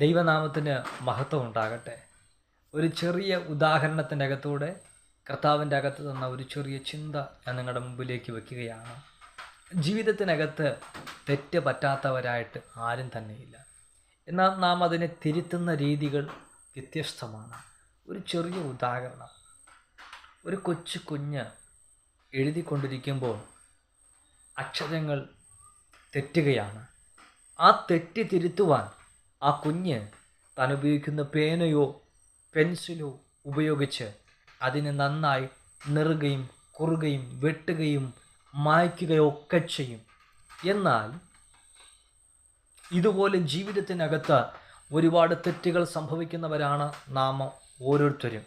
ദൈവനാമത്തിന് മഹത്വം ഉണ്ടാകട്ടെ. ഒരു ചെറിയ ഉദാഹരണത്തിൻ്റെ അകത്തൂടെ കർത്താവിൻ്റെ അകത്ത് തന്ന ഒരു ചെറിയ ചിന്ത ഞാൻ നിങ്ങളുടെ മുമ്പിലേക്ക് വയ്ക്കുകയാണ്. ജീവിതത്തിനകത്ത് തെറ്റ് പറ്റാത്തവരായിട്ട് ആരും തന്നെയില്ല. എന്നാൽ നാം അതിനെ തിരുത്തുന്ന രീതികൾ വ്യത്യസ്തമാണ്. ഒരു ചെറിയ ഉദാഹരണം: ഒരു കൊച്ചു കുഞ്ഞ് എഴുതിക്കൊണ്ടിരിക്കുമ്പോൾ അക്ഷരങ്ങൾ തെറ്റുകയാണ്. ആ തെറ്റ് തിരുത്തുവാൻ ആ കുഞ്ഞ് താൻ ഉപയോഗിക്കുന്ന പേനയോ പെൻസിലോ ഉപയോഗിച്ച് അതിനെ നന്നായി നിറുകയും കുറുകയും വെട്ടുകയും മായ്ക്കുകയോ ഒക്കെ ചെയ്യും. എന്നാൽ ഇതുപോലെ ജീവിതത്തിനകത്ത് ഒരുപാട് തെറ്റുകൾ സംഭവിക്കുന്നവരാണ് നാം ഓരോരുത്തരും.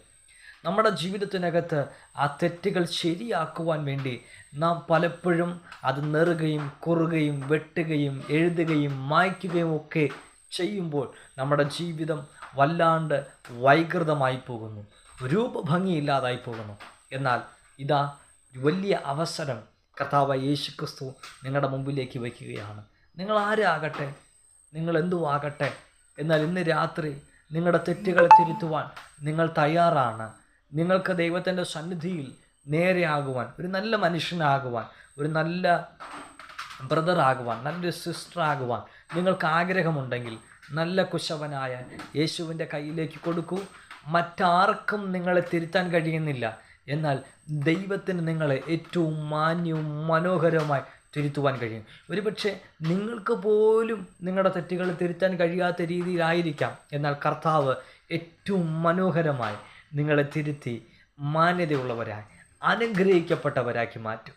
നമ്മുടെ ജീവിതത്തിനകത്ത് ആ തെറ്റുകൾ ശരിയാക്കുവാൻ വേണ്ടി നാം പലപ്പോഴും അത് നിറുകയും കുറുകയും വെട്ടുകയും എഴുതുകയും മായ്ക്കുകയും ഒക്കെ ചെയ്യുമ്പോൾ നമ്മുടെ ജീവിതം വല്ലാണ്ട് വൈകൃതമായി പോകുന്നു, രൂപഭംഗിയില്ലാതായി പോകുന്നു. എന്നാൽ ഇതാ വലിയ അവസരം കർത്താവായ യേശുക്രിസ്തു നിങ്ങളുടെ മുമ്പിലേക്ക് വയ്ക്കുകയാണ്. നിങ്ങൾ ആരാകട്ടെ, നിങ്ങൾ എന്തുവാകട്ടെ, എന്നാൽ ഇന്ന് രാത്രി നിങ്ങളുടെ തെറ്റുകൾ തിരുത്തുവാൻ നിങ്ങൾ തയ്യാറാണ്. നിങ്ങൾക്ക് ദൈവത്തിൻ്റെ സന്നിധിയിൽ നേരെയാകുവാൻ, ഒരു നല്ല മനുഷ്യനാകുവാൻ, ഒരു നല്ല ബ്രദറാകുവാൻ, നല്ലൊരു സിസ്റ്ററാകുവാൻ നിങ്ങൾക്ക് ആഗ്രഹമുണ്ടെങ്കിൽ നല്ല കുശവനായ യേശുവിൻ്റെ കയ്യിലേക്ക് കൊടുക്കൂ. മറ്റാർക്കും നിങ്ങളെ തിരുത്താൻ കഴിയുന്നില്ല, എന്നാൽ ദൈവത്തിന് നിങ്ങളെ ഏറ്റവും മാന്യവും മനോഹരവുമായി തിരുത്തുവാൻ കഴിയും. ഒരുപക്ഷെ നിങ്ങൾക്ക് പോലും നിങ്ങളുടെ തെറ്റുകൾ തിരുത്താൻ കഴിയാത്ത രീതിയിലായിരിക്കാം, എന്നാൽ കർത്താവ് ഏറ്റവും മനോഹരമായി നിങ്ങളെ തിരുത്തി മാന്യതയുള്ളവരായി അനുഗ്രഹിക്കപ്പെട്ടവരാക്കി മാറ്റും.